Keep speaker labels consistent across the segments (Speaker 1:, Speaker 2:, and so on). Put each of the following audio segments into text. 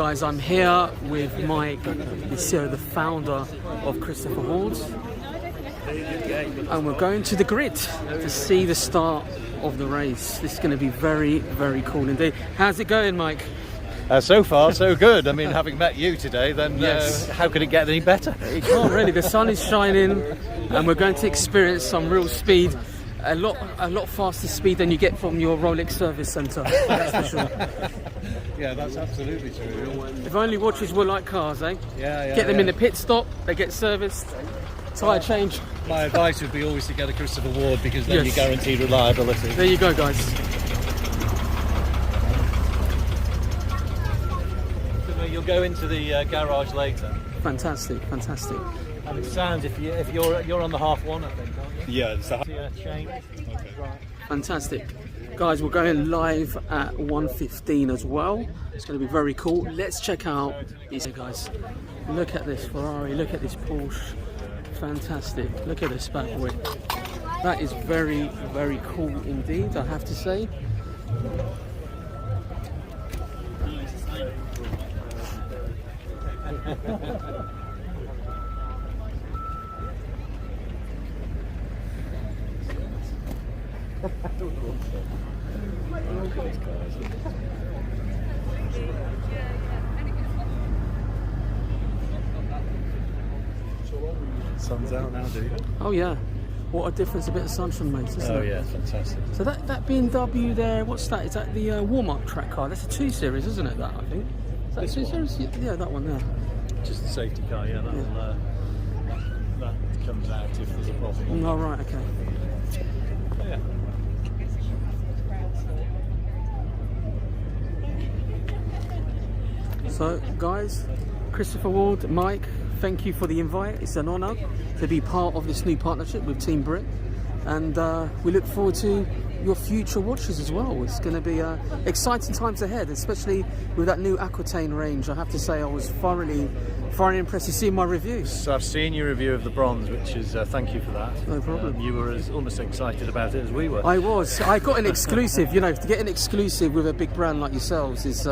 Speaker 1: guys, I'm here with Mike, the founder of Christopher Ward, and we're going to the grid to see the start of the race. This is going to be very, very cool indeed. How's it going, Mike?
Speaker 2: So far, so good. I mean, having met you today, then
Speaker 1: yes.
Speaker 2: How could it get any better?
Speaker 1: It can't really. The sun is shining, and we're going to experience some real speed. A lot faster speed than you get from your Rolex service centre. That's for sure.
Speaker 2: Yeah, that's absolutely true.
Speaker 1: If only watches were like cars, eh?
Speaker 2: Yeah.
Speaker 1: Get them in the pit stop, they get serviced, tyre change.
Speaker 2: My advice would be always to get a Christopher Ward, because then you guarantee reliability.
Speaker 1: There you go, guys.
Speaker 2: So you'll go into the garage later.
Speaker 1: Fantastic.
Speaker 2: And it sounds if you're on the half one, I think, aren't you?
Speaker 3: Yeah, it's the
Speaker 2: Change.
Speaker 3: okay.
Speaker 2: Right.
Speaker 1: Fantastic. Guys, we're going live at 1:15 as well. It's going to be very cool. Let's check out these guys. Look at this Ferrari, look at this Porsche. Fantastic. Look at this bad boy. That is very, very cool indeed, I have to say.
Speaker 3: Sun's out now, do you?
Speaker 1: Oh yeah, what a difference a bit of sunshine makes, isn't it?
Speaker 2: Oh yeah, fantastic.
Speaker 1: So that BMW there, what's that? Is that the warm-up track car? That's a 2 Series, isn't it? That I think. Is that 2 Series? Yeah, that one there.
Speaker 2: Just the safety car, yeah. That comes out if there's a problem.
Speaker 1: Oh right, okay.
Speaker 2: Yeah.
Speaker 1: So guys, Christopher Ward, Mike, thank you for the invite. It's an honour to be part of this new partnership with Team BRIT, and we look forward to your future watches as well. It's going to be exciting times ahead, especially with that new Aquitaine range. I have to say I was thoroughly impressed to see my reviews.
Speaker 2: So I've seen your review of the bronze, which is thank you for that.
Speaker 1: No problem.
Speaker 2: You were almost excited about it as we were.
Speaker 1: I was. I got an exclusive. You know, to get an exclusive with a big brand like yourselves is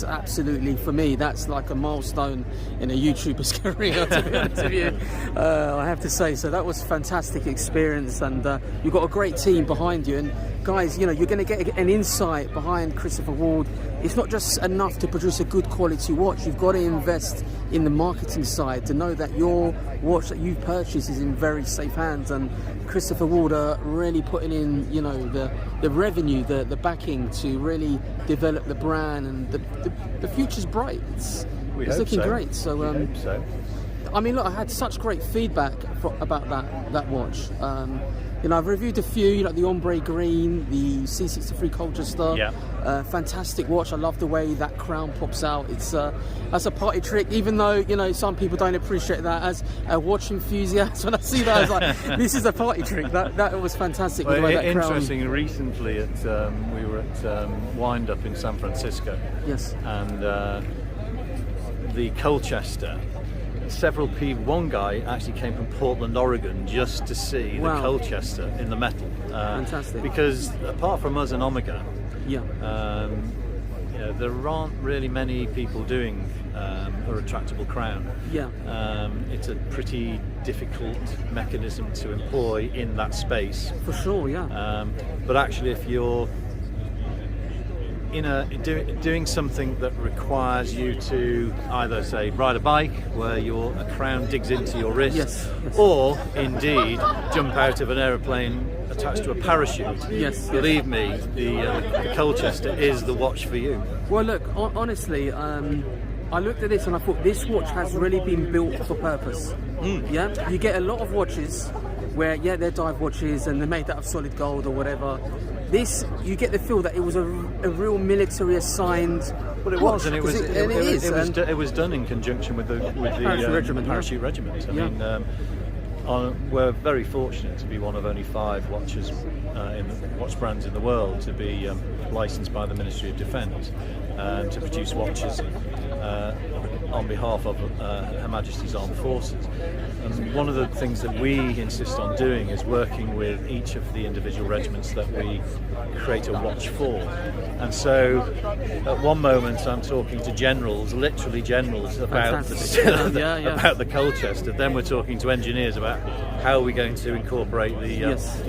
Speaker 1: absolutely, for me, that's like a milestone in a YouTuber's career, to be honest with you. I have to say. So that was a fantastic experience, and you've got a great team behind you. And guys, you know, you're going to get an insight behind Christopher Ward. It's not just enough to produce a good quality watch. You've got to invest in the marketing side to know that your watch that you've purchased is in very safe hands. And Christopher Ward are really putting in, you know, the revenue, the backing to really develop the brand, and the future's bright. It's looking great. So,
Speaker 2: hope so.
Speaker 1: I mean, look, I had such great feedback about that watch. You know, I've reviewed a few, you know, the ombre green, the C63 Colchester.
Speaker 2: Yeah.
Speaker 1: Fantastic watch. I love the way that crown pops out. It's that's a party trick, even though, you know, some people don't appreciate that. As a watch enthusiast, when I see that, I was like, this is a party trick. That was fantastic.
Speaker 2: Well,
Speaker 1: the way that
Speaker 2: interesting.
Speaker 1: crown...
Speaker 2: Recently, we were at Wind Up in San Francisco.
Speaker 1: Yes.
Speaker 2: And the Colchester. Several people. One guy actually came from Portland, Oregon, just to see the Colchester in the metal.
Speaker 1: Fantastic.
Speaker 2: Because apart from us and Omega,
Speaker 1: Yeah.
Speaker 2: you know, there aren't really many people doing a retractable crown.
Speaker 1: Yeah.
Speaker 2: It's a pretty difficult mechanism to employ in that space.
Speaker 1: For sure. Yeah.
Speaker 2: But actually, if you're doing something that requires you to either say ride a bike where a crown digs into your wrist,
Speaker 1: Yes.
Speaker 2: or indeed jump out of an aeroplane attached to a parachute.
Speaker 1: Yes.
Speaker 2: Believe me, the Colchester is the watch for you.
Speaker 1: Well, look, honestly, I looked at this and I thought this watch has really been built for purpose. Yeah, you get a lot of watches where, yeah, they're dive watches and they're made out of solid gold or whatever. This, you get the feel that it was a real military assigned.
Speaker 2: Well, it
Speaker 1: watch,
Speaker 2: was, and it was. It was done in conjunction with the parachute regiment. I mean, we're very fortunate to be one of only 5 watches watch brands in the world to be licensed by the Ministry of Defence to produce watches on behalf of Her Majesty's Armed Forces. And one of the things that we insist on doing is working with each of the individual regiments that we create a watch for. And so at one moment I'm talking to generals, literally generals, about about the Colchester. Then we're talking to engineers about how are we going to incorporate the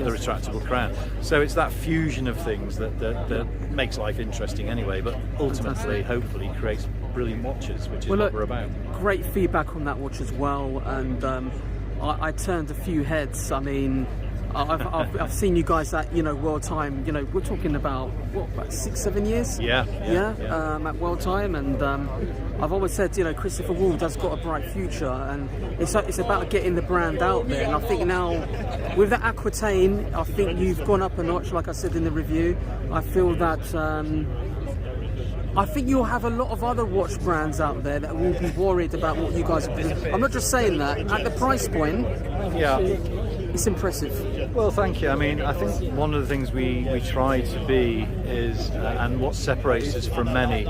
Speaker 2: retractable crown. So it's that fusion of things that makes life interesting anyway, but ultimately, hopefully, creates brilliant watches, which is what we're about.
Speaker 1: Great feedback on that watch as well, and I turned a few heads. I mean, I've seen you guys at World Time. We're talking about about 6-7 years. At World Time, and I've always said Christopher Ward has got a bright future, and it's about getting the brand out there. And I think now with the Aquitaine, I think you've gone up a notch. Like I said in the review, I feel that. I think you'll have a lot of other watch brands out there that will be worried about what you guys are doing. I'm not just saying that. At the price point, it's impressive.
Speaker 2: Well, thank you. I mean, I think one of the things we try to be is, and what separates us from many,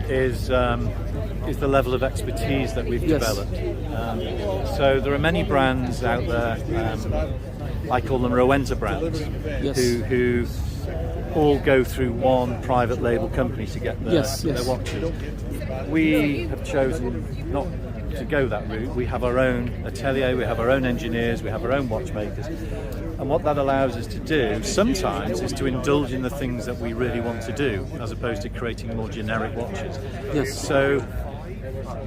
Speaker 2: is the level of expertise that we've developed. So there are many brands out there, I call them Rowenta brands, who all go through one private label company to get their watches. We have chosen not to go that route. We have our own atelier, we have our own engineers, we have our own watchmakers, and what that allows us to do sometimes is to indulge in the things that we really want to do, as opposed to creating more generic watches. So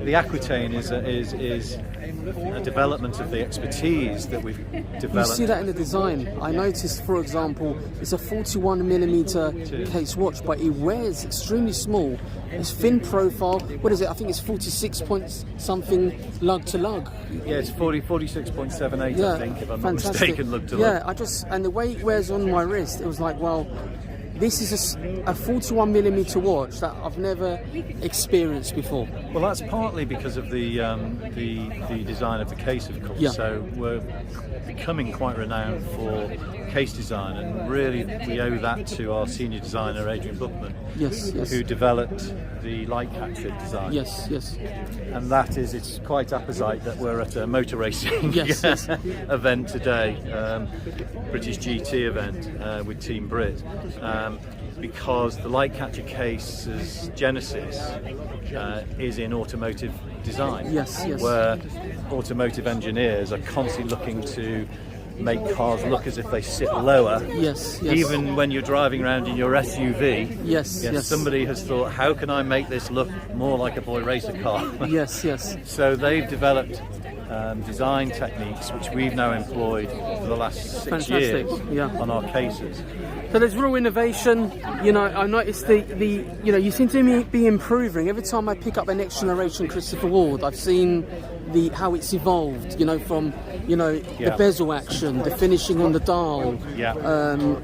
Speaker 2: the Aquitaine is a development of the expertise that we've developed.
Speaker 1: You see that in the design. I noticed, for example, it's a 41mm case watch, but it wears extremely small. It's thin profile. What is it? I think it's 46 point something lug to lug.
Speaker 2: Yeah, it's 46.78, I think, if I'm not mistaken, lug to lug.
Speaker 1: And the way it wears on my wrist, it was like, well, this is a 41mm watch that I've never experienced before.
Speaker 2: Well, that's partly because of the design of the case, of course. So we're becoming quite renowned for case design, and really we owe that to our senior designer Adrian Buckman, who developed the light catcher design. And that is, it's quite apposite that we're at a motor racing event today, British GT event with Team BRIT. Because the light catcher case's genesis is in automotive design, where automotive engineers are constantly looking to make cars look as if they sit lower. Even when you're driving around in your SUV, somebody has thought, how can I make this look more like a boy racer car? So they've developed design techniques which we've now employed for the last 6 years on our cases.
Speaker 1: So there's real innovation. I noticed you seem to be improving. Every time I pick up a next generation Christopher Ward, I've seen how it's evolved, from the bezel action, the finishing on the dial.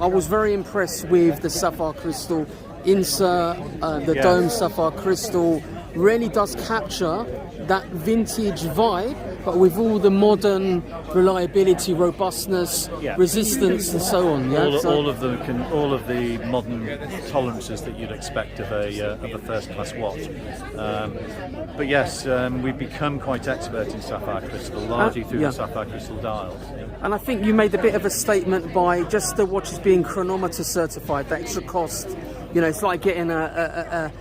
Speaker 1: I was very impressed with the sapphire crystal insert, the dome sapphire crystal really does capture that vintage vibe, but with all the modern reliability, robustness, resistance, and so on.
Speaker 2: All of the modern tolerances that you'd expect of a first-class watch. But yes, we've become quite expert in sapphire crystal, largely through the sapphire crystal dials.
Speaker 1: And I think you made a bit of a statement by just the watches being chronometer certified. That extra cost. It's like getting a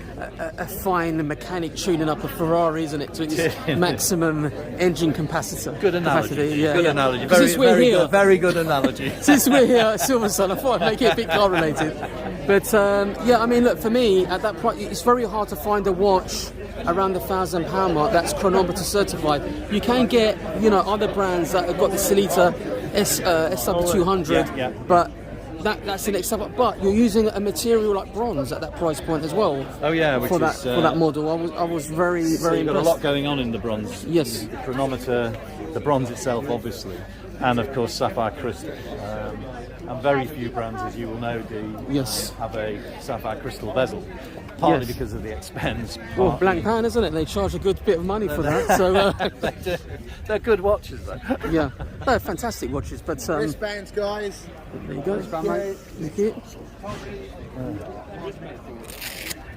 Speaker 1: fine mechanic tuning up a Ferrari, isn't it, to its maximum engine capacitor.
Speaker 2: Good analogy.
Speaker 1: Good
Speaker 2: analogy.
Speaker 1: Very
Speaker 2: good analogy.
Speaker 1: Since we're here at SilverStone, I thought I'd make it a bit car related. But I mean, look, for me, at that point, it's very hard to find a watch around the £1,000 mark that's chronometer certified. You can get, other brands that have got the Celita SW200, but that's the next step. But you're using a material like bronze at that price point as well. For that model. I was very impressed.
Speaker 2: You've got a lot going on in the bronze.
Speaker 1: Yes.
Speaker 2: The chronometer, the bronze itself, obviously, and of course sapphire crystal. And very few brands, as you will know, have a sapphire crystal bezel. Partly because of the expense.
Speaker 1: Well, Blank Pan, isn't it? They charge a good bit of money for that. So
Speaker 2: they're good watches, though.
Speaker 1: They're fantastic watches. But
Speaker 3: wristbands, guys.
Speaker 1: There you go. Thank you.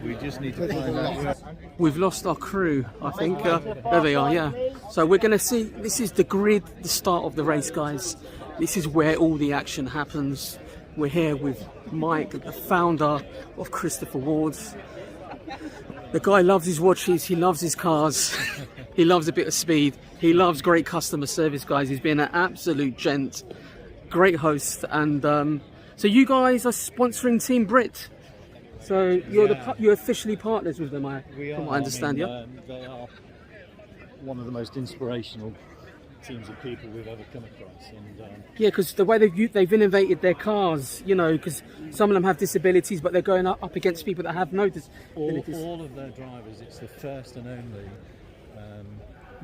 Speaker 2: We just need to find out.
Speaker 1: We've lost our crew, I think. There they are, yeah. So we're going to see, this is the grid, the start of the race, guys. This is where all the action happens. We're here with Mike, the founder of Christopher Ward's. The guy loves his watches, he loves his cars, he loves a bit of speed, he loves great customer service, guys. He's been an absolute gent, great host. And so you guys are sponsoring Team BRIT. So you're officially partners with them, from what I understand, yeah?
Speaker 2: They are one of the most inspirational teams of people we've ever come across. And
Speaker 1: yeah, because the way they've innovated their cars, you know, because some of them have disabilities, but they're going up against people that have no disabilities.
Speaker 2: All of their drivers, it's the first and only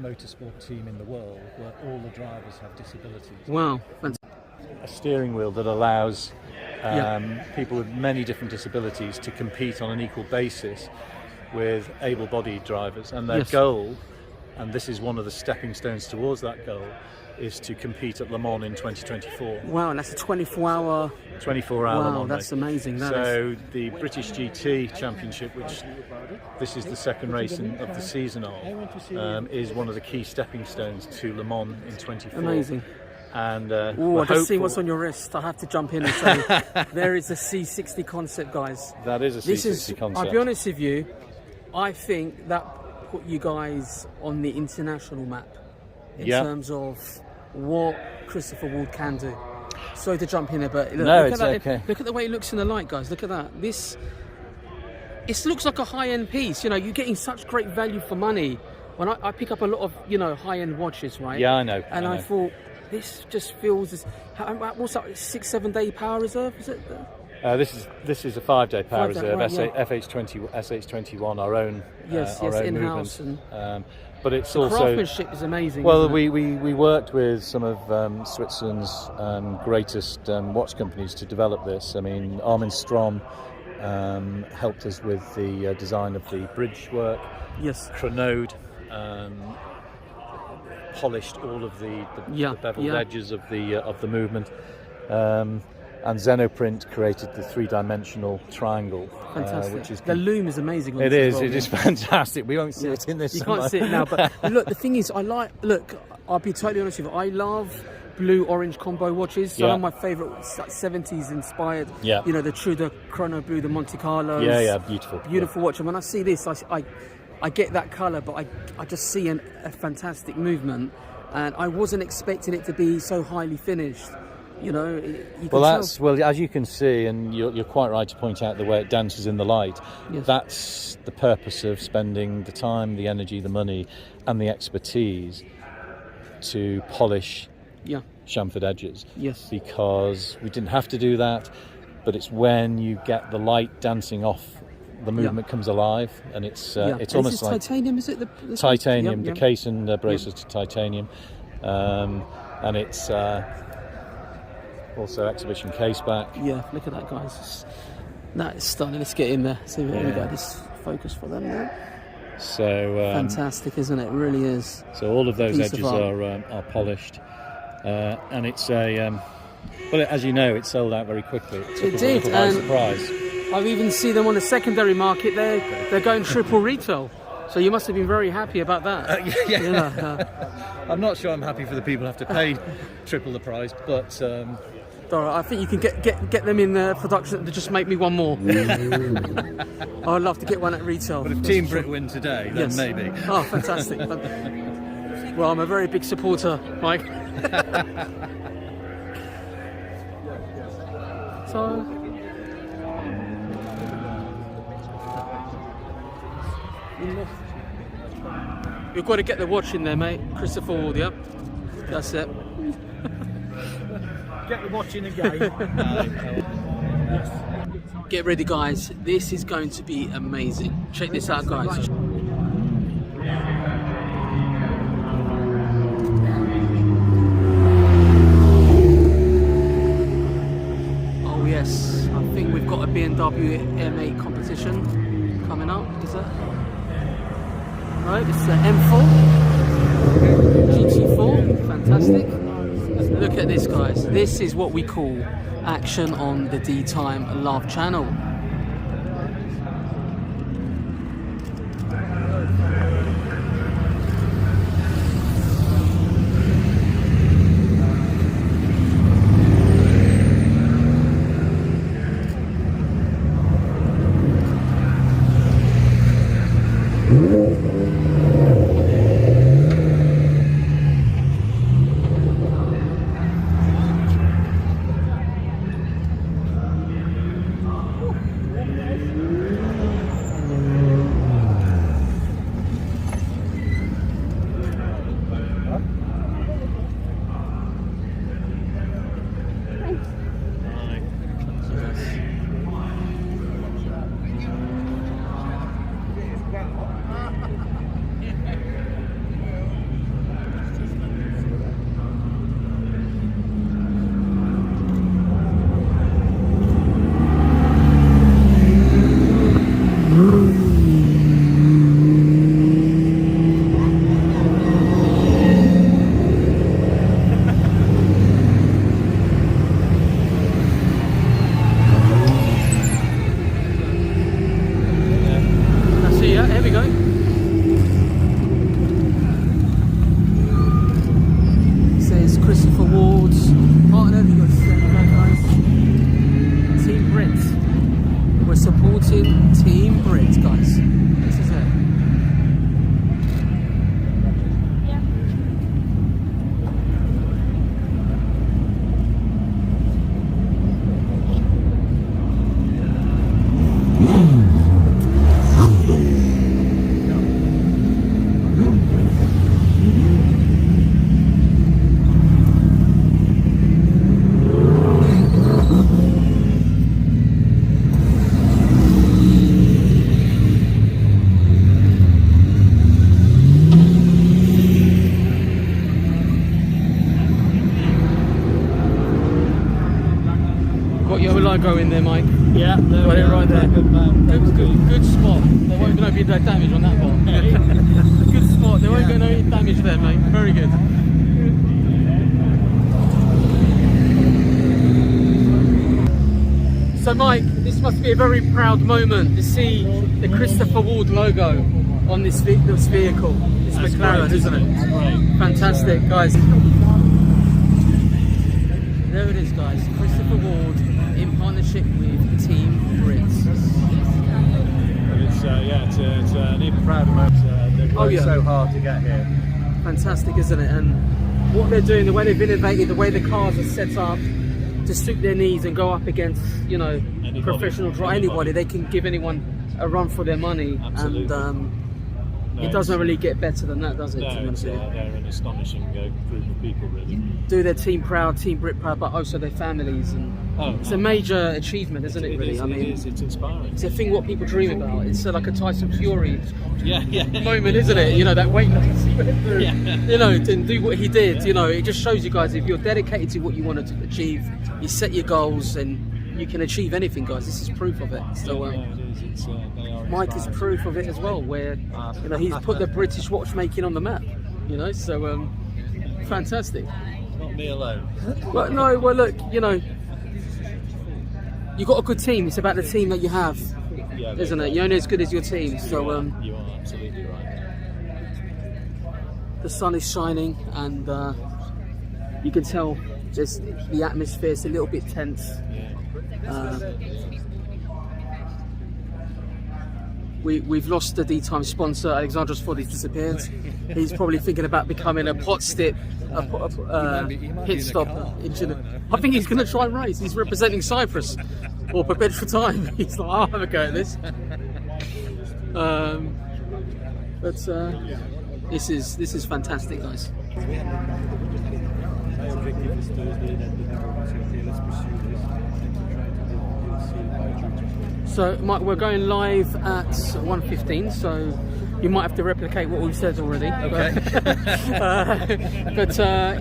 Speaker 2: motorsport team in the world where all the drivers have disabilities.
Speaker 1: Wow.
Speaker 2: A steering wheel that allows people with many different disabilities to compete on an equal basis with able-bodied drivers, and their goal, and this is one of the stepping stones towards that goal, is to compete at Le Mans in 2024.
Speaker 1: Wow, and that's a 24-hour...
Speaker 2: 24-hour Le Mans
Speaker 1: that's
Speaker 2: race.
Speaker 1: Amazing.
Speaker 2: So the British GT Championship, which this is the second race of the season of, is one of the key stepping stones to Le Mans in 24.
Speaker 1: Amazing.
Speaker 2: And
Speaker 1: I just see what's on your wrist. I have to jump in and say there is a C60 concept, guys.
Speaker 2: That is a C60 concept.
Speaker 1: I'll be honest with you, I think that put you guys on the international map in terms of what Christopher Ward can do. Sorry to jump in there, but look at that.
Speaker 2: Okay.
Speaker 1: Look at the way it looks in the light, guys. Look at that. It looks like a high-end piece. You know, you're getting such great value for money. When I pick up a lot of, you know, high-end watches, right?
Speaker 2: Yeah, I know.
Speaker 1: And I thought, this just feels as... What's that, 6-7 day power reserve, is it?
Speaker 2: This is a 5-day power reserve,
Speaker 1: right,
Speaker 2: SH21, our own
Speaker 1: in-house.
Speaker 2: movement. But it's
Speaker 1: the
Speaker 2: also...
Speaker 1: craftsmanship is amazing.
Speaker 2: Well, we worked with some of Switzerland's greatest watch companies to develop this. I mean, Armin Strom helped us with the design of the bridge work.
Speaker 1: Yes.
Speaker 2: Chronode polished all of the beveled edges of the movement, and Zenoprint created the 3-dimensional triangle.
Speaker 1: Fantastic.
Speaker 2: Which is
Speaker 1: the loom is amazing.
Speaker 2: It is fantastic. We won't see it in this.
Speaker 1: You can't see it now, but look, the thing is, I'll be totally honest with you. I love blue-orange combo watches. Some of my favourite, like 70s inspired. Yeah. You know, the Truda Chrono Blue, the Monte Carlos.
Speaker 2: Yeah, beautiful
Speaker 1: watch. And when I see this, I get that colour, but I just see a fantastic movement, and I wasn't expecting it to be so highly finished. You know,
Speaker 2: as you can see, and you're quite right to point out the way it dances in the light. Yes. That's the purpose of spending the time, the energy, the money, and the expertise to polish chamfered edges.
Speaker 1: Yes.
Speaker 2: Because we didn't have to do that, but it's when you get the light dancing off, the movement comes alive, and it's almost like
Speaker 1: titanium. Is it the
Speaker 2: titanium? The case and bracelets are titanium, and it's also exhibition case back.
Speaker 1: Yeah, look at that, guys. That is stunning. Let's get in there. See what we got. This focus for them now.
Speaker 2: So
Speaker 1: fantastic, isn't it? It really is.
Speaker 2: So all of those edges are polished, and it's a. Well, as you know, it sold out very quickly. It did, by surprise.
Speaker 1: I've even seen them on the secondary market. They're going triple retail. So you must have been very happy about that.
Speaker 2: I'm not sure I'm happy for the people who have to pay triple the price, but
Speaker 1: I think you can get them in production to just make me one more. I'd love to get one at retail.
Speaker 2: But if Team BRIT win today, then maybe.
Speaker 1: Oh, fantastic! Well, I'm a very big supporter, Mike. So. We've got to get the watch in there, mate. Christopher Ward, yep. That's it.
Speaker 3: Get the watch in again.
Speaker 1: Get ready, guys. This is going to be amazing. Check this out, guys. Oh yes, I think we've got a BMW M8 competition coming up. Is that? Right, it's the M4 GT4, fantastic. Look at this, guys. This is what we call action on the DeeTimeLove channel. go in there, Mike.
Speaker 3: Yeah,
Speaker 1: got it right there. Good spot. There won't be no damage on that one. Good spot. There won't be no damage there, mate. Very good. So, Mike, this must be a very proud moment to see the Christopher Ward logo on this vehicle. This McLaren,
Speaker 3: great,
Speaker 1: isn't it?
Speaker 3: That's great.
Speaker 1: Fantastic, guys. There it is, guys. Christopher Ward in partnership with Team BRIT.
Speaker 2: It's an even prouder moment. They've worked so hard to get here.
Speaker 1: Fantastic, isn't it? And what they're doing, the way they've innovated, the way the cars are set up to suit their needs and go up against, you know, professional drive. Anybody, they can give anyone a run for their money.
Speaker 2: Absolutely.
Speaker 1: And it doesn't really get better than that, does it?
Speaker 2: No, they're an astonishing group of people, really.
Speaker 1: Do their team proud, Team BRIT proud, but also their families, and it's a major achievement, isn't it? Really,
Speaker 2: it's inspiring.
Speaker 1: It's a thing what people dream about. It's like a Tyson Fury
Speaker 2: Yeah.
Speaker 1: moment, isn't it? You know, that weight loss,
Speaker 2: Yeah.
Speaker 1: you know, to do what he did. You know, it just shows you guys, if you're dedicated to what you want to achieve, you set your goals and you can achieve anything, guys. This is proof of it. So Mike is proof of it as well, where you know, he's put the British watchmaking on the map, you know, so fantastic.
Speaker 2: Not me alone.
Speaker 1: Well, no, well, look, you know, you got a good team. It's about the team that you have, isn't it? You're only as good as your team. So
Speaker 2: you are absolutely right.
Speaker 1: The sun is shining, and you can tell just the atmosphere is a little bit tense. We've lost the DeeTime sponsor. Alexandros Photi disappeared. He's probably thinking about becoming a pit stop engineer. I think he's going to try and race. He's representing Cyprus or Perpetual Time. He's like, I'll have a go at this. This is fantastic, guys. So, Mike, we're going live at 1:15, so you might have to replicate what we've said already.
Speaker 2: Okay.
Speaker 1: But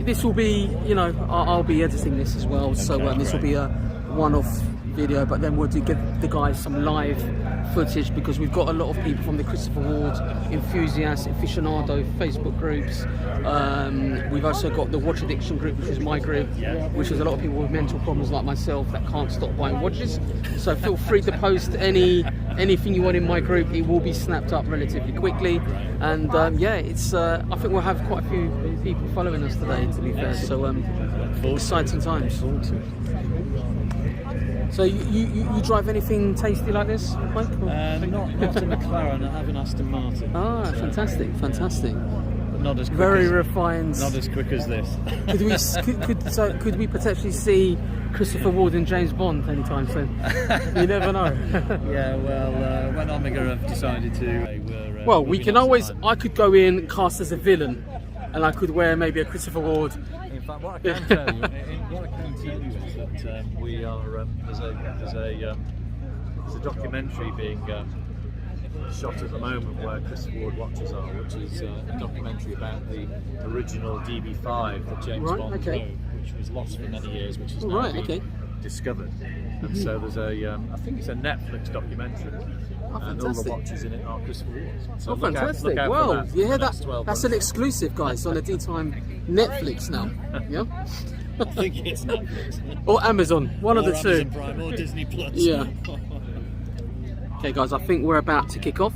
Speaker 1: this will be, you know, I'll be editing this as well, so this will be a one-off video, but then we'll give the guys some live footage, because we've got a lot of people from the Christopher Ward enthusiast, aficionado Facebook groups. We've also got the watch addiction group, which is my group, which is a lot of people with mental problems like myself that can't stop buying watches. So feel free to post anything you want in my group. It will be snapped up relatively quickly. And it's I think we'll have quite a few people following us today, to be fair. So exciting times. So you drive anything tasty like this, Mike?
Speaker 3: Not a McLaren. I have an Aston Martin.
Speaker 1: Ah, fantastic.
Speaker 3: But not as quick
Speaker 1: Very refined.
Speaker 3: Not as quick as this.
Speaker 1: Could we potentially see Christopher Ward and James Bond anytime soon? You never know.
Speaker 3: Yeah, well, when Omega have decided to,
Speaker 1: well, we can always. I could go in cast as a villain, and I could wear maybe a Christopher Ward.
Speaker 2: In fact, what I can tell you, is that we are there's a documentary being shot at the moment where Christopher Ward watches are, which is a documentary about the original DB5 that James Bond drove, which was lost for many years, which is now being discovered. And so there's I think it's a Netflix documentary. And all the watches in it are Christopher Ward's. So
Speaker 1: fantastic. Well, that's an exclusive, guys, on the DeeTime Netflix now. Yeah?
Speaker 3: I think it's Netflix.
Speaker 1: Or Amazon, one of the two.
Speaker 3: Amazon Prime or Disney Plus.
Speaker 1: Yeah. Okay, guys, I think we're about to kick off.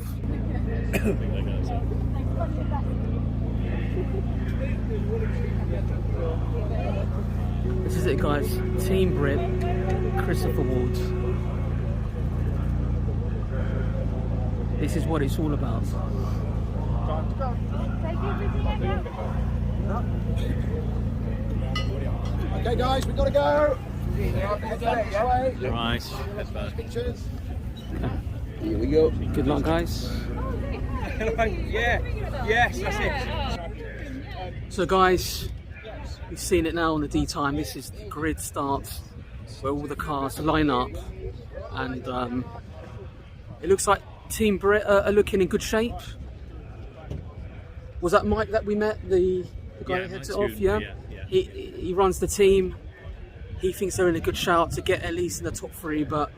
Speaker 1: This is it, guys. Team BRIT, Christopher Ward. This is what it's all about.
Speaker 4: Okay, guys, we've got to go.
Speaker 3: Right.
Speaker 4: Pictures.
Speaker 1: Here we go. Good luck, guys.
Speaker 4: Yes, that's it.
Speaker 1: So, guys, you've seen it now on the DeeTime. This is the grid start where all the cars line up, and it looks like Team BRIT are looking in good shape. Was that Mike that we met? The guy that heads it off? Yeah. He runs the team. he thinks they're in a good shout to get at least in the top 3, but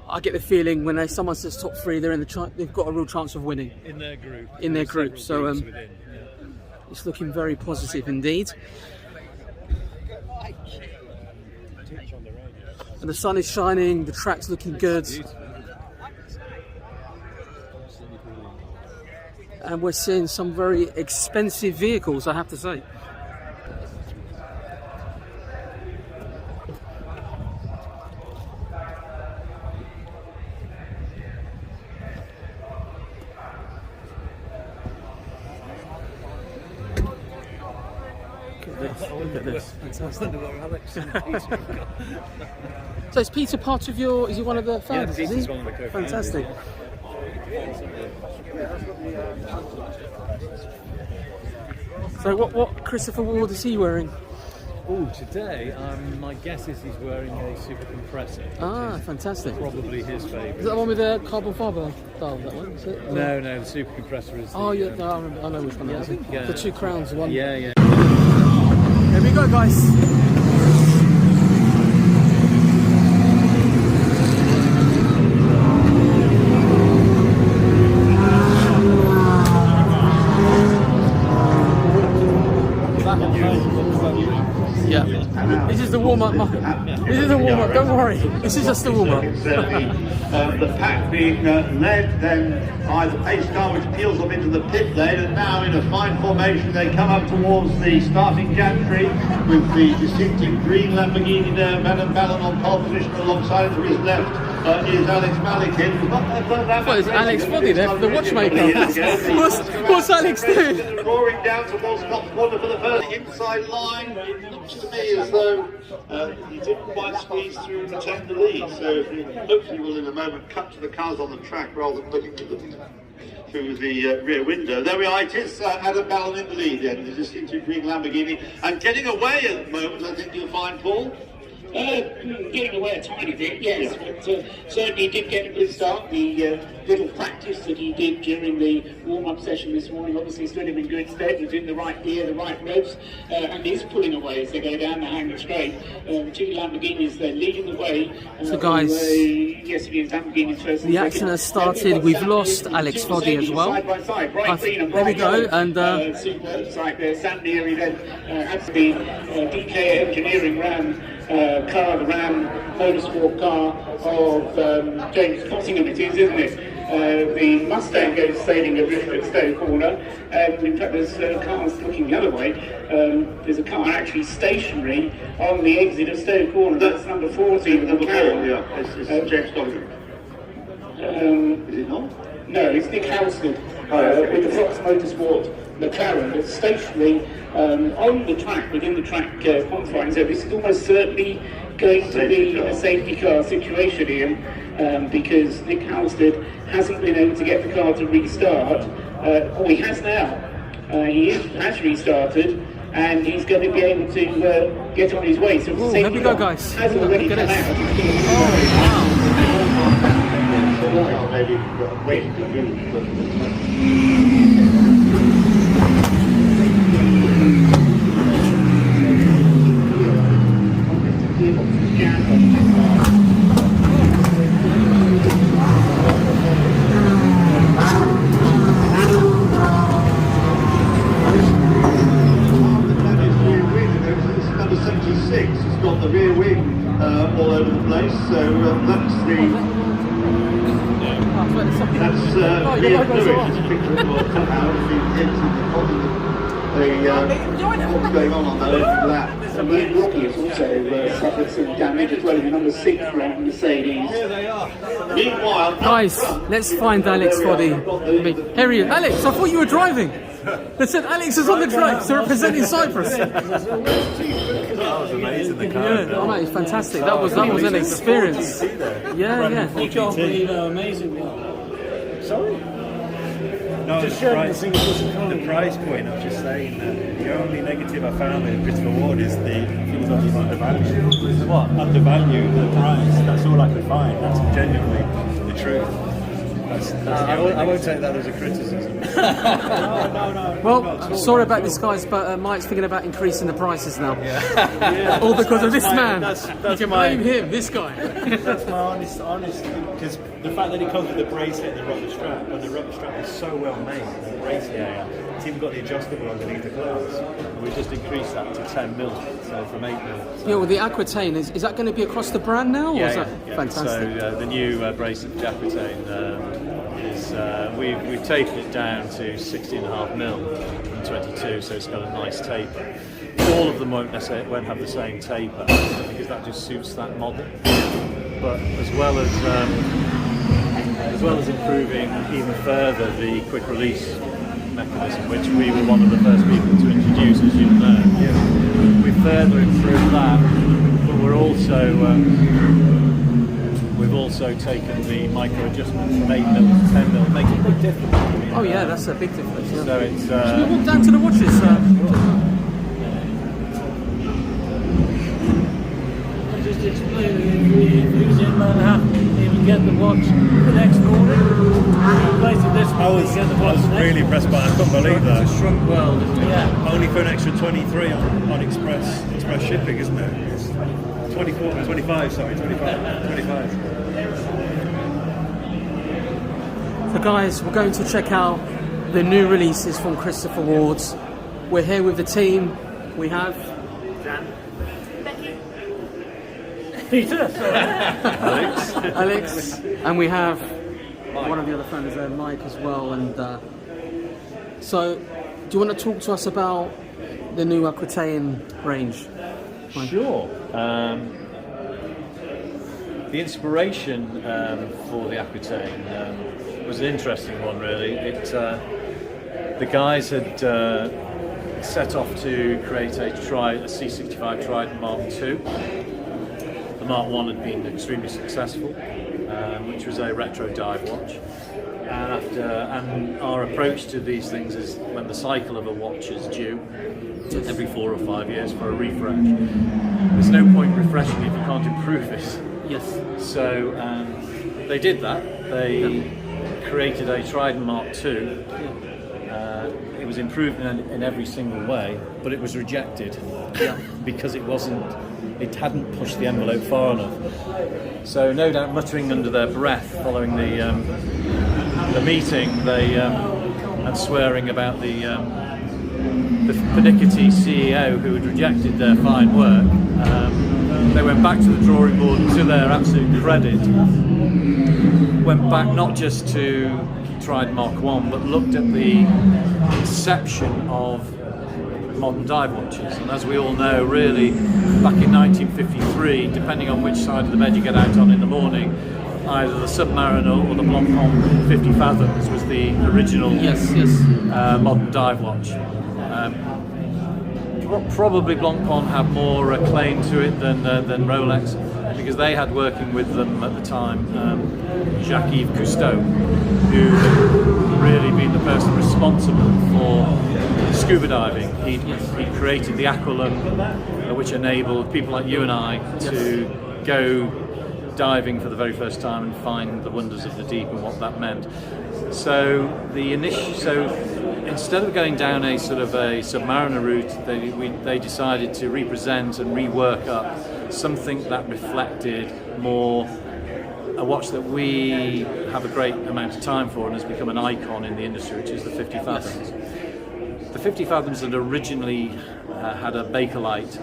Speaker 1: I get the feeling when someone says top 3, they're in they've got a real chance of winning
Speaker 3: in their group.
Speaker 1: In their group, so it's looking very positive indeed. And the sun is shining, the track's looking good. And we're seeing some very expensive vehicles, I have to say. Look at this. Fantastic. So is Peter part of your, is he one of the founders?
Speaker 3: Yeah,
Speaker 1: is he?
Speaker 3: one of the co-founders.
Speaker 1: Fantastic. So what Christopher Ward is he wearing?
Speaker 3: Oh, today my guess is he's wearing a super compressor.
Speaker 1: Ah, fantastic.
Speaker 3: Probably his favourite.
Speaker 1: Is that the one with the carbon fibre dial, that one? Is it?
Speaker 3: No, the super compressor is
Speaker 1: Oh,
Speaker 3: the,
Speaker 1: yeah, no, I know which one that is. The 2 crowns one.
Speaker 3: Yeah.
Speaker 1: Here we go, guys. Yeah, this is the warm-up. This is the warm-up. Don't worry. This is just the warm-up.
Speaker 5: The pack being led then by the pace car, which peels them into the pit lane, and now in a fine formation they come up towards the starting gantry with the distinctive green Lamborghini there. Madame Ballon on pole position, alongside to his left is Alex Malikin.
Speaker 1: Well, it's Alex Photi there, the watchmaker. What's Alex doing?
Speaker 5: Roaring down towards Scott Wonder for the first inside line. It looks to me as though he didn't quite squeeze through to take the lead. So hopefully we'll in a moment cut to the cars on the track rather than looking to them through the rear window. There we are. It is Adam Ballon in the lead then. The distinctive green Lamborghini. And getting away at the moment, I think you'll find, Paul.
Speaker 6: Getting away a tiny bit, yes, but certainly did get a good start. The little practice that he did during the warm-up session this morning obviously stood him in good stead. Was in the right gear, the right revs, and is pulling away as they go down the Hangman Straight. 2 Lamborghinis, they're leading the way.
Speaker 1: So guys,
Speaker 6: yes, it is Lamborghini's first.
Speaker 1: The action has started. We've lost Alex Photi as well.
Speaker 6: Side by side, bright green and
Speaker 1: there we
Speaker 6: bright
Speaker 1: go,
Speaker 6: yellow.
Speaker 1: and
Speaker 6: super sight there. Sam Neary then has the DK Engineering Ram car, the Ram motorsport car of James Cottingham it is, isn't it? The Mustang goes sailing adrift at Stowe Corner, and in fact there's cars looking the other way. There's a car actually stationary on the exit of Stowe Corner. That's number 40, the McLaren.
Speaker 5: Yeah, it's James Cottingham. Is it not?
Speaker 6: No, it's Nick Halstead with the Fox Motorsport McLaren. That's stationary on the track, within the track confines. So this is almost certainly going to be a safety car situation here, because Nick Halstead hasn't been able to get the car to restart. He has now. He has restarted, and he's going to be able to get on his way. So the
Speaker 1: here we go, guys.
Speaker 6: has already come out.
Speaker 5: Maybe waiting to number 76. It's got the rear wing all over the place, so that's the. That's Ian Lewis, it's a picture of what's going on that opening lap.
Speaker 6: And Ian Rocky has also suffered some damage as well in the number 6 round Mercedes.
Speaker 5: Meanwhile,
Speaker 1: guys, let's find Alex Photi. Here he is. Alex, I thought you were driving. They said Alex is on the track to representing Cyprus.
Speaker 2: That was amazing, the car.
Speaker 1: Yeah, I know, it's fantastic. That was an experience. Yeah.
Speaker 3: Amazing.
Speaker 4: Sorry?
Speaker 3: No,
Speaker 4: Just
Speaker 3: the price point, I'm just saying that the only negative I found with Christopher Ward is the things that he's undervalued. What? Undervalued the price. That's all I could find. That's genuinely the truth. I won't take that as a criticism. No.
Speaker 1: Well, sorry about this, guys, but Mike's thinking about increasing the prices now. All because of this man. You can blame him, this guy.
Speaker 3: That's my honest, because the fact that it comes with the bracelet and the rubber strap, and the rubber strap is so well made, the bracelet, it's even got the adjustable underneath the clothes.
Speaker 2: We just increased that to 10 mil, so from 8 mil. So.
Speaker 1: Yeah, well, the Aquitaine, is that going to be across the brand now? Or is that fantastic?
Speaker 2: So the new bracelet for Aquitaine is, we've tapered it down to 16.5 mil from 22, so it's got a nice taper. All of them won't have the same taper, because that just suits that model. But as well as improving even further the quick release mechanism, which we were one of the first people to introduce, as you know. We further improved that, but we've also taken the micro adjustment from 8 mil to 10 mil, making a big difference.
Speaker 1: Oh yeah, that's a big difference. Yeah.
Speaker 2: So it's.
Speaker 1: Should we walk down to the watches?
Speaker 7: Just explain, if he was in Manhattan, he would get the watch the next morning.
Speaker 3: I was really impressed by it. I couldn't believe that.
Speaker 7: It's a shrunk world, isn't it?
Speaker 3: Yeah. Only for an extra 23 on express shipping, isn't it? It's 25.
Speaker 1: So guys, we're going to check out the new releases from Christopher Ward's. We're here with the team. We have
Speaker 7: Peter,
Speaker 1: Alex, and we have one of the other friends there, Mike, as well. And so, do you want to talk to us about the new Aquitaine range? Mike?
Speaker 2: Sure. The inspiration for the Aquitaine was an interesting one, really. The guys had set off to create a C65 Trident Mark II. The Mark I had been extremely successful, which was a retro dive watch. And our approach to these things is when the cycle of a watch is due, every 4 or 5 years for a refresh. There's no point refreshing it if you can't improve it.
Speaker 1: Yes.
Speaker 2: So they did that. They created a Trident Mark II. It was improved in every single way, but it was rejected because it hadn't pushed the envelope far enough. So no doubt muttering under their breath following the meeting, and swearing about the pernickety CEO who had rejected their fine work. They went back to the drawing board, and to their absolute credit, went back not just to Trident Mark I, but looked at the inception of modern dive watches. And as we all know, really, back in 1953, depending on which side of the bed you get out on in the morning, either the Submariner or the Blancpain 50 Fathoms was the original modern dive watch. Probably Blancpain had more claim to it than Rolex, because they had working with them at the time Jacques-Yves Cousteau, who had really been the person responsible for scuba diving. He created the Aqualung, which enabled people like you and I to go diving for the very first time and find the wonders of the deep and what that meant. So instead of going down a sort of a Submariner route, they decided to represent and rework up something that reflected more a watch that we have a great amount of time for and has become an icon in the industry, which is the 50 Fathoms. The 50 Fathoms had originally had a Bakelite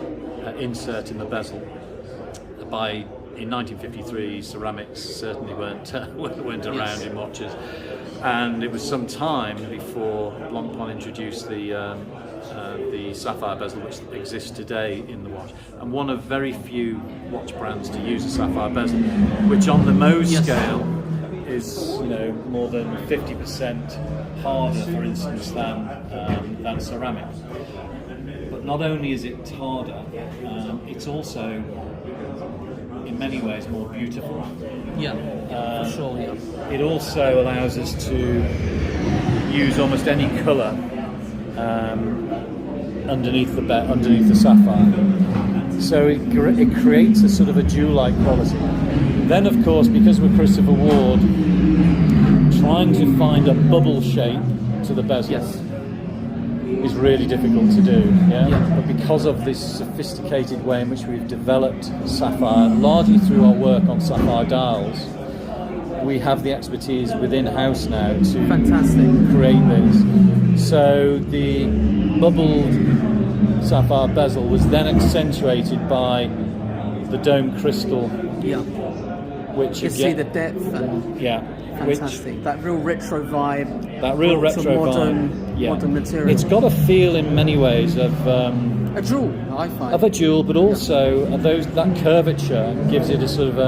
Speaker 2: insert in the bezel. In 1953, ceramics certainly weren't around in watches, and it was some time before Blancpain introduced the sapphire bezel, which exists today in the watch, and one of very few watch brands to use a sapphire bezel, which on the Mohs scale is more than 50% harder, for instance, than ceramics. But not only is it harder, it's also in many ways more beautiful.
Speaker 1: For sure.
Speaker 2: It also allows us to use almost any colour underneath the sapphire. So it creates a sort of a jewel-like quality. Then, of course, because we're Christopher Ward, trying to find a bubble shape to the bezel
Speaker 1: Yes.
Speaker 2: is really difficult to do. Yeah?
Speaker 1: Yeah.
Speaker 2: But because of this sophisticated way in which we've developed sapphire, largely through our work on sapphire dials, we have the expertise within house now to
Speaker 1: Fantastic.
Speaker 2: create this. So the bubbled sapphire bezel was then accentuated by the dome crystal,
Speaker 1: Yeah.
Speaker 2: which
Speaker 1: You
Speaker 2: again,
Speaker 1: see the depth and fantastic. That real retro vibe.
Speaker 2: that real
Speaker 1: brought to
Speaker 2: retro
Speaker 1: modern,
Speaker 2: vibe, yeah.
Speaker 1: modern material.
Speaker 2: It's got a feel in many ways of
Speaker 1: a jewel, I find.
Speaker 2: a jewel, but also that curvature gives it a sort of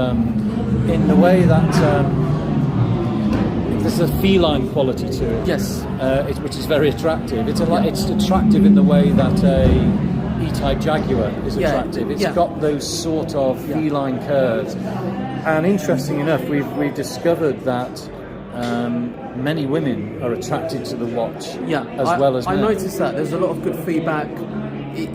Speaker 2: in the way that there's a feline quality to it.
Speaker 1: Yes.
Speaker 2: Which is very attractive. It's attractive in the way that a E-Type Jaguar is attractive. It's got those sort of feline curves. And interesting enough, we've discovered that many women are attracted to the watch as well as men.
Speaker 1: I noticed that. There's a lot of good feedback. It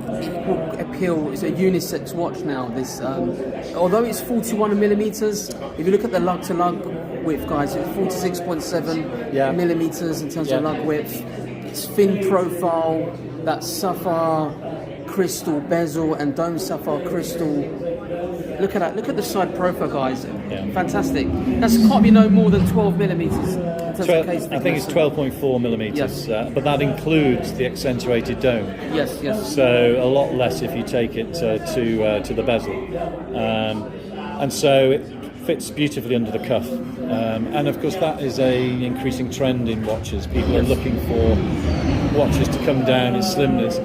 Speaker 1: will appeal. It's a unisex watch now. This, although it's 41 millimeters, if you look at the lug-to-lug width, guys, it's 46.7 millimeters in terms of lug width. It's thin profile. That sapphire crystal bezel and dome sapphire crystal. Look at that. Look at the side profile, guys.
Speaker 2: Yeah.
Speaker 1: Fantastic. That's can't be no more than 12 millimeters in terms of case thickness.
Speaker 2: I think it's 12.4 millimeters, but that includes the accentuated dome.
Speaker 1: Yes, yes.
Speaker 2: So a lot less if you take it to the bezel, and so it fits beautifully under the cuff. And of course, that is an increasing trend in watches. People are looking for watches to come down in slimness.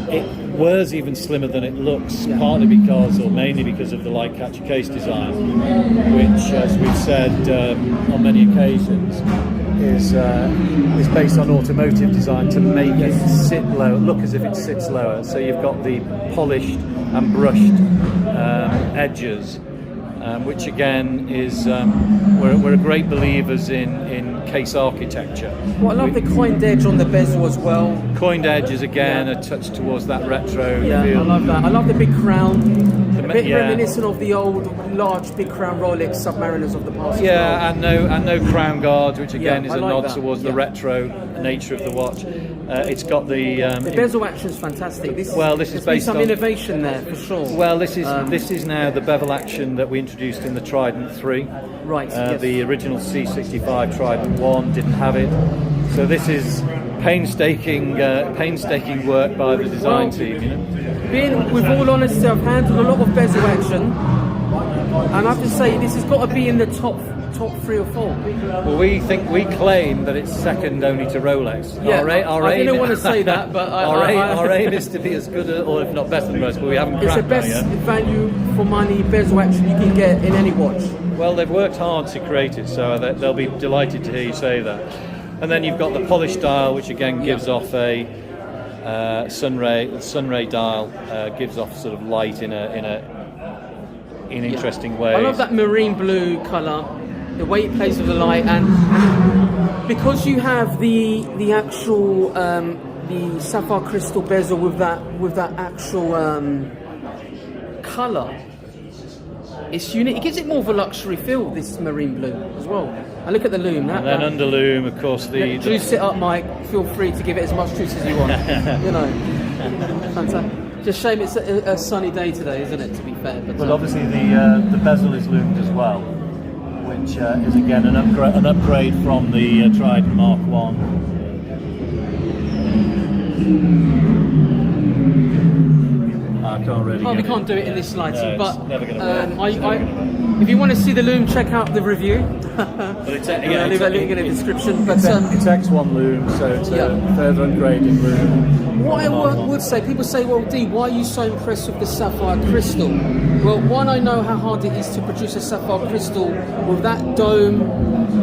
Speaker 2: It wears even slimmer than it looks, partly because, or mainly because of the light catcher case design, which, as we've said on many occasions, is based on automotive design to make it sit low, look as if it sits lower. So you've got the polished and brushed edges, which again is we're great believers in case architecture.
Speaker 1: Well, I love the coined edge on the bezel as well.
Speaker 2: Coined edges again, a touch towards that retro
Speaker 1: Yeah,
Speaker 2: feel.
Speaker 1: I love that. I love the big crown. A bit reminiscent of the old large big crown Rolex Submariners of the past.
Speaker 2: Yeah, and no crown guards, which again is a nod
Speaker 1: that.
Speaker 2: towards the retro nature of the watch. It's got the
Speaker 1: bezel action is fantastic.
Speaker 2: This is
Speaker 1: there's
Speaker 2: based
Speaker 1: some
Speaker 2: on
Speaker 1: innovation there for sure.
Speaker 2: Well, this is now the bevel action that we introduced in the Trident 3.
Speaker 1: Right.
Speaker 2: The original C65 Trident 1 didn't have it, so this is painstaking work by the design team. You know?
Speaker 1: Being, with all honesty, I've handled a lot of bezel action, and I have to say this has got to be in the top 3 or 4.
Speaker 2: Well, we claim that it's second only to Rolex.
Speaker 1: Yeah, I didn't want to say that, but
Speaker 2: our aim is to be as good, or if not better than Rolex, but we haven't cracked
Speaker 1: it's the best
Speaker 2: that yet.
Speaker 1: value for money bezel action you can get in any watch.
Speaker 2: Well, they've worked hard to create it, so they'll be delighted to hear you say that. And then you've got the polished dial, which again gives off a sunray dial, gives off sort of light in interesting ways.
Speaker 1: I love that marine blue colour, the way it plays with the light, and because you have the actual the sapphire crystal bezel with that actual colour. It's unique. It gives it more of a luxury feel, this marine blue as well. And look at the loom.
Speaker 2: And then under loom, of course,
Speaker 1: juice it up, Mike. Feel free to give it as much juice as you want. You know, fantastic. Just shame it's a sunny day today, isn't it? To be fair. But
Speaker 2: obviously the bezel is loomed as well, which is again an upgrade from the Trident Mark 1. I can't really.
Speaker 1: we can't do it in this lighting,
Speaker 2: No,
Speaker 1: but
Speaker 2: it's never gonna work.
Speaker 1: if you want to see the loom, check out the review.
Speaker 2: But it's
Speaker 1: leave a link in the description. But
Speaker 2: it's X1 loom, so it's a further upgraded loom.
Speaker 1: what I would say, people say, well, Dee, why are you so impressed with the sapphire crystal? Well, one, I know how hard it is to produce a sapphire crystal with that dome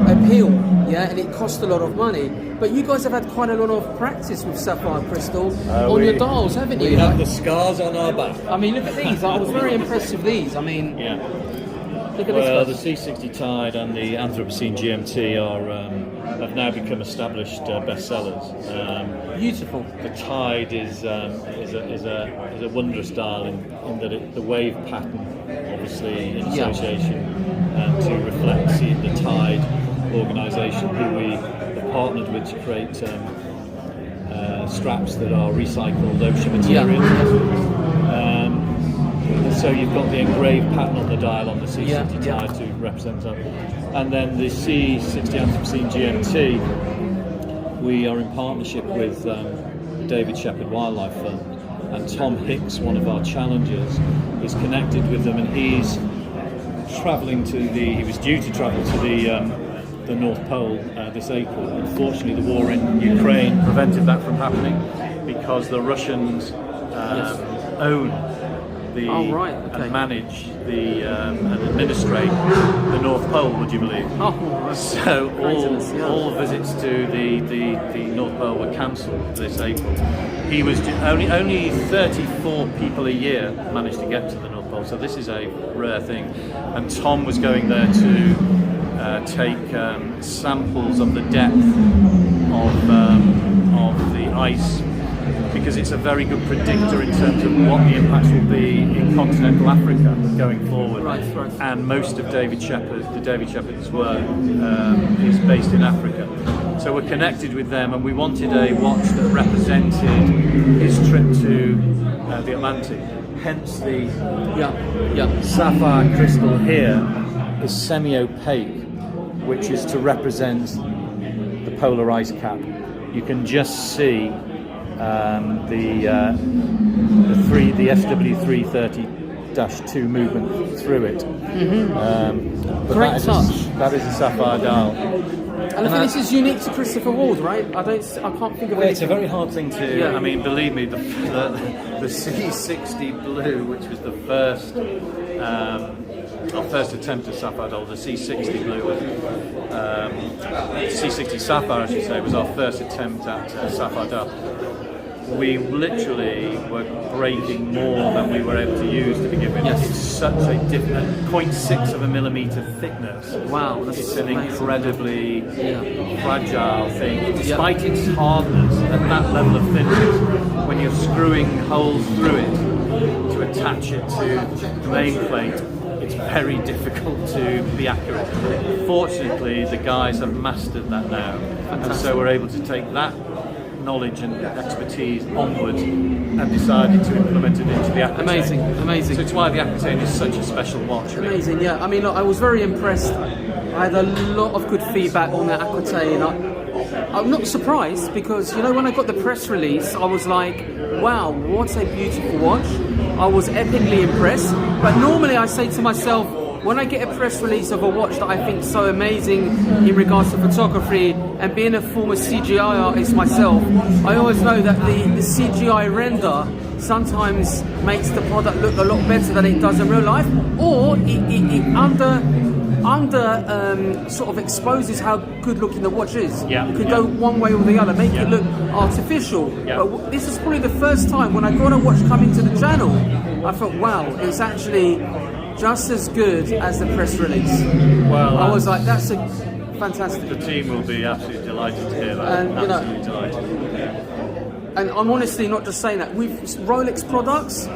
Speaker 1: appeal, and it costs a lot of money. But you guys have had quite a lot of practice with sapphire crystal on your dials, haven't you?
Speaker 2: We have the scars on our back.
Speaker 1: I mean, look at these. I was very impressed with these. I mean, look at
Speaker 2: Well,
Speaker 1: this.
Speaker 2: the C60 Tide and the Anthropocene GMT have now become established bestsellers.
Speaker 1: Beautiful.
Speaker 2: The Tide is a wondrous dial in that the wave pattern, obviously in association to reflect the Tide organisation, who we have partnered with to create straps that are recycled ocean material. And so you've got the engraved pattern on the dial on the C60 tyre to represent that. And then the C60 Anthropocene GMT, we are in partnership with David Shepherd Wildlife Fund, and Tom Hicks, one of our challengers, is connected with them, and he's travelling he was due to travel to the North Pole this April. Unfortunately, the war in Ukraine prevented that from happening because the Russians own and manage and administrate the North Pole, would you believe? So all visits to the North Pole were cancelled this April. He was only 34 people a year managed to get to the North Pole, so this is a rare thing. And Tom was going there to take samples of the depth of the ice, because it's a very good predictor in terms of what the impacts will be in continental Africa going forward.
Speaker 1: Right.
Speaker 2: And most of David Shepherd's work is based in Africa. So we're connected with them, and we wanted a watch that represented his trip to the Atlantic. Hence the sapphire crystal here is semi-opaque, which is to represent the polar ice cap. You can just see the SW330-2 movement through it. But
Speaker 1: Great touch.
Speaker 2: That is a sapphire dial.
Speaker 1: And I think this is unique to Christopher Ward, right? I can't think of it.
Speaker 2: It's a very hard thing to. I mean, believe me, the C60 Blue, which was the first. Our first attempt at sapphire dial, the C60 Blue, C60 Sapphire, I should say, was our first attempt at sapphire dial. We literally were breaking more than we were able to use to begin with. It's such a different 0.6 of a millimetre thickness.
Speaker 1: Wow,
Speaker 2: it's an incredibly fragile thing. Despite its hardness and that level of thinness, when you're screwing holes through it to attach it to the main plate, it's very difficult to be accurate. Fortunately, the guys have mastered that now, and so we're able to take that knowledge and expertise onwards and decided to implement it into the Aquitaine.
Speaker 1: Amazing.
Speaker 2: So it's why the Aquitaine is such a special watch.
Speaker 1: Amazing, I mean, look, I was very impressed. I had a lot of good feedback on that Aquitaine. I'm not surprised because, when I got the press release, I was like, wow, what a beautiful watch. I was epically impressed. But normally I say to myself, when I get a press release of a watch that I think is so amazing in regards to photography, and being a former CGI artist myself, I always know that the CGI render sometimes makes the product look a lot better than it does in real life, or it sort of exposes how good looking the watch is. It can go one way or the other, make it look artificial. But this is probably the first time when I got a watch come into the channel, I thought, wow, it's actually just as good as the press release.
Speaker 2: Well,
Speaker 1: I was like, that's fantastic.
Speaker 2: The team will be absolutely delighted to hear that.
Speaker 1: And,
Speaker 2: absolutely delighted.
Speaker 1: And I'm honestly not just saying that. With Rolex products,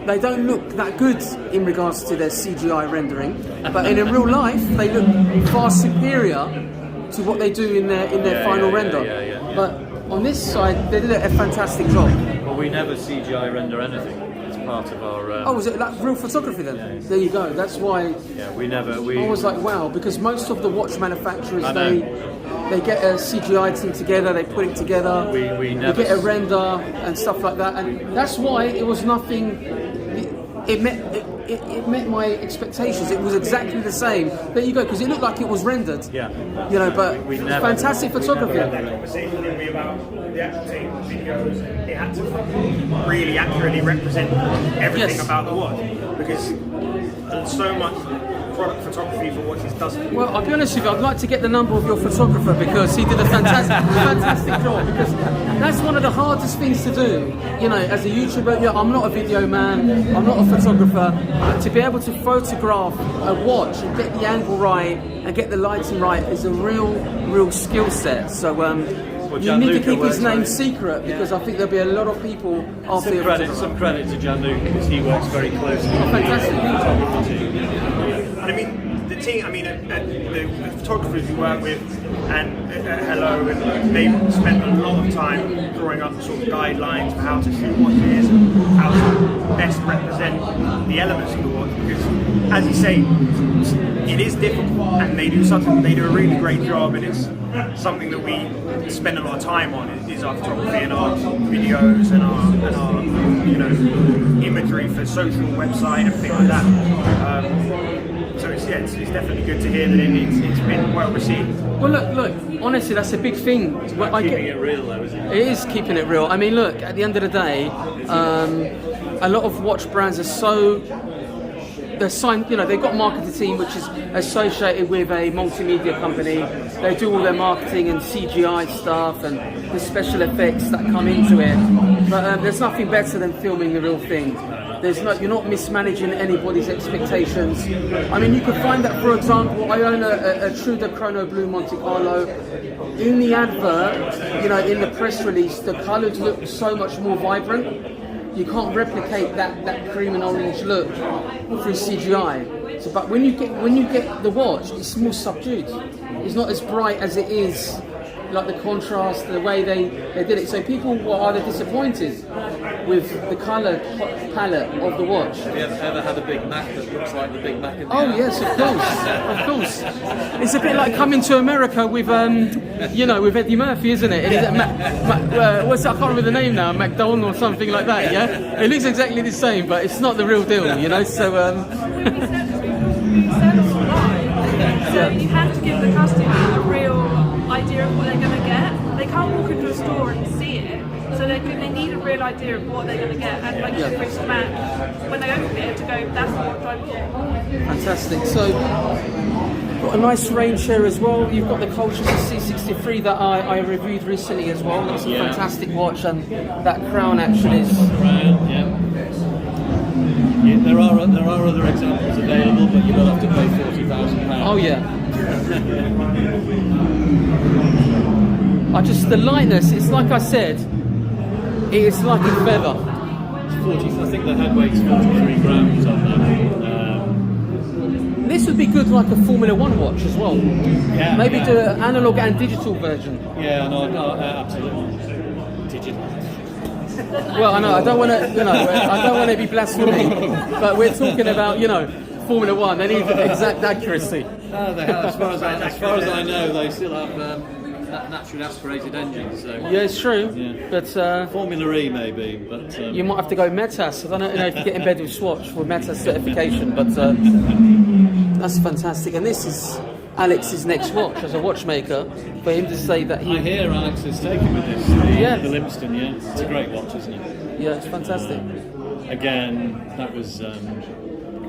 Speaker 1: they don't look that good in regards to their CGI rendering, but in real life, they look far superior to what they do in their final render. But on this side, they did a fantastic job.
Speaker 2: Well, we never CGI render anything. Part of our
Speaker 1: was it like real photography then? There you go. That's why.
Speaker 2: We
Speaker 1: I was like, wow, because most of the watch manufacturers they get a CGI team together, they put it together,
Speaker 2: we never
Speaker 1: get a render and stuff like that, and that's why it was nothing. It met my expectations. It was exactly the same. There you go, because it looked like it was rendered. But fantastic photography.
Speaker 8: Specifically about the Aquitaine videos, it had to really accurately represent everything about the watch, because so much product photography for watches doesn't.
Speaker 1: Well, I'll be honest with you, I'd like to get the number of your photographer, because he did a fantastic job, because that's one of the hardest things to do. As a YouTuber, I'm not a video man, I'm not a photographer, but to be able to photograph a watch and get the angle right and get the lighting right is a real skill set. So you need to keep his name secret, because I think there'll be a lot of people after you.
Speaker 2: Some credit to Gianluca, because he works very closely with the photographer team.
Speaker 8: And I mean, the team, the photographers we work with, and Hello, and they've spent a lot of time drawing up sort of guidelines for how to shoot watches and how to best represent the elements of the watch. Because, as you say, it is difficult, and they do a really great job, and it's something that we spend a lot of time on. Is our photography and our videos and our imagery for social website, everything like that. So it's definitely good to hear that it's been well received.
Speaker 1: Well, look. Honestly, that's a big thing.
Speaker 2: Keeping it real, though, isn't it?
Speaker 1: It is keeping it real. I mean, look. At the end of the day, a lot of watch brands are so. They're signed, they've got a marketing team which is associated with a multimedia company. They do all their marketing and CGI stuff and the special effects that come into it. But there's nothing better than filming the real thing. You're not mismanaging anybody's expectations. I mean, you can find that, for example, I own a Truda Chrono Blue Monte Carlo. In the advert, in the press release, the colours look so much more vibrant. You can't replicate that cream and orange look through CGI. So, but when you get the watch, it's more subdued. It's not as bright as it is, like the contrast, the way they did it. So people were either disappointed with the colour palette of the watch.
Speaker 2: Have you ever had a Big Mac that looks like the Big Mac in the
Speaker 1: Oh yes, of course. It's a bit like coming to America with, with Eddie Murphy, isn't it? What's that? I can't remember the name now. McDonald or something like that. Yeah, it looks exactly the same, but it's not the real deal, So.
Speaker 9: We sell online, so you have to give the customer a real idea of what they're going to get. They can't walk into a store and see it, so they need a real idea of what they're going to get, and like the wrist match when they open it to go, that's what I want.
Speaker 1: Fantastic. So, got a nice range here as well. You've got the Cultures C63 that I reviewed recently as well. That's a fantastic watch, and that crown actually is.
Speaker 2: Yeah, there are other examples available, but you will have to pay £40,000.
Speaker 1: Oh yeah. The lightness. It's like I said. It is like a feather.
Speaker 2: I think the head weight's 43 grams on that.
Speaker 1: This would be good like a Formula One watch as well.
Speaker 2: Yeah.
Speaker 1: Maybe do an analog and digital version.
Speaker 2: Yeah, no, absolutely. Digital.
Speaker 1: Well, I know I don't want to be blaspheming, but we're talking about Formula One. They need exact accuracy.
Speaker 2: Oh, they have. As far as I know, they still have that naturally aspirated engine. So
Speaker 1: yeah, it's true.
Speaker 2: Yeah.
Speaker 1: But
Speaker 2: Formula E maybe, but
Speaker 1: you might have to go Metas. I don't know if you get in bed with Swatch for Metas certification, but that's fantastic. And this is Alex's next watch as a watchmaker. For him to say that
Speaker 2: I hear Alex is taken with this. The Livingston, it's a great watch, isn't it?
Speaker 1: Yeah, it's fantastic.
Speaker 2: Again, that was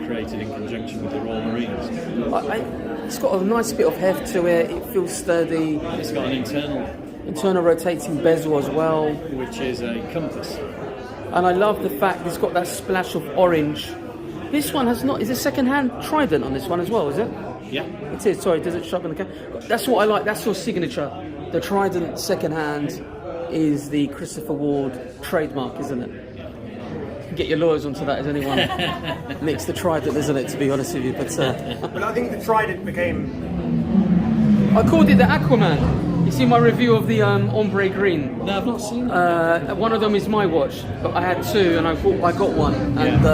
Speaker 2: created in conjunction with the Royal Marines.
Speaker 1: It's got a nice bit of heft to it. It feels sturdy.
Speaker 2: It's got an
Speaker 1: internal rotating bezel as well,
Speaker 2: which is a compass.
Speaker 1: And I love the fact it's got that splash of orange. This one has not. Is a second-hand Trident on this one as well? Is it?
Speaker 2: Yeah.
Speaker 1: It is. Sorry, does it show up in the camera? That's what I like. That's your signature. The Trident second-hand is the Christopher Ward trademark, isn't it? You can get your lawyers onto that as anyone nicks the Trident, isn't it, to be honest with you? But
Speaker 8: I think the Trident became...
Speaker 1: I called it the Aquaman. You see my review of the ombre green?
Speaker 2: No, I've not seen that.
Speaker 1: One of them is my watch, but I had two and I got one. And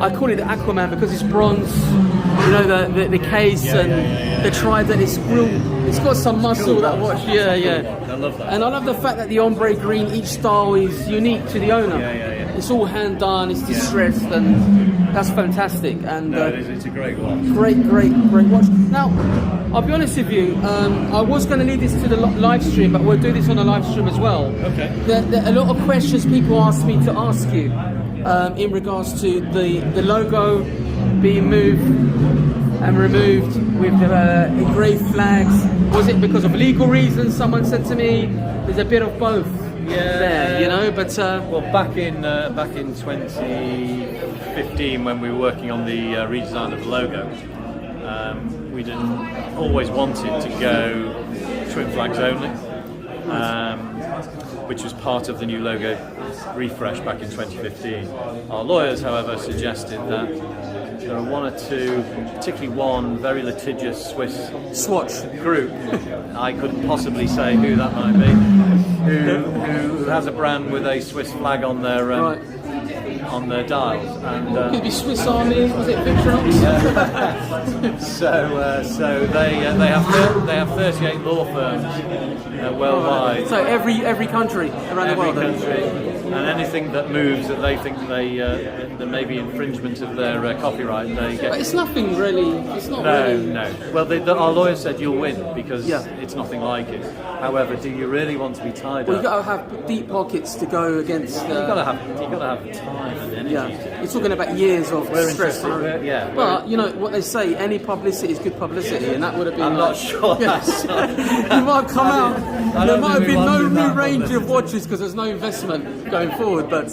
Speaker 1: I call it the Aquaman because it's bronze. The case and the Trident. It's real. It's got some muscle, that watch. Yeah.
Speaker 2: I love that.
Speaker 1: And I love the fact that the ombre green, each style is unique to the owner. It's all hand done. It's distressed, and that's fantastic. And
Speaker 2: it's a great watch.
Speaker 1: Great watch. Now, I'll be honest with you. I was going to lead this to the live stream, but we'll do this on the live stream as well.
Speaker 2: Okay.
Speaker 1: There are a lot of questions people asked me to ask you in regards to the logo being moved and removed with the engraved flags. Was it because of legal reasons? Someone said to me, there's a bit of both. There, but
Speaker 2: well, back in 2015, when we were working on the redesign of the logo, we didn't always wanted to go twin flags only, which was part of the new logo refresh back in 2015. Our lawyers, however, suggested that there are one or two, particularly one very litigious Swiss
Speaker 1: Swatch
Speaker 2: group. I couldn't possibly say who that might be. Who has a brand with a Swiss flag on their on their dials, and
Speaker 1: could be Swiss Army. Was it Victrox?
Speaker 2: So they have 38 law firms worldwide.
Speaker 1: So every country around the world.
Speaker 2: And anything that moves that they think there may be infringement of their copyright, they get.
Speaker 1: But it's nothing really. It's not really.
Speaker 2: No. Well, our lawyer said you'll win because it's nothing like it. However, do you really want to be tied
Speaker 1: Well,
Speaker 2: up?
Speaker 1: you've got to have deep pockets to go against.
Speaker 2: You've got to have time and energy.
Speaker 1: Yeah, you're talking about years of stress. But you know what they say: any publicity is good publicity, and that would have been.
Speaker 2: I'm not sure. That's
Speaker 1: you might come out. There might have been no new range of watches because there's no investment going forward. But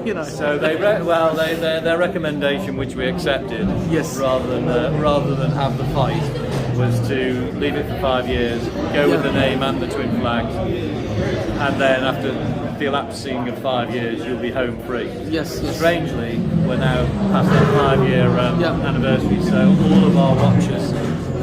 Speaker 1: you know.
Speaker 2: So their recommendation, which we accepted, rather than have the fight, was to leave it for 5 years, go with the name and the twin flags, and then after the elapsing of 5 years, you'll be home free.
Speaker 1: Yes.
Speaker 2: Strangely, we're now past that 5 year anniversary, so all of our watches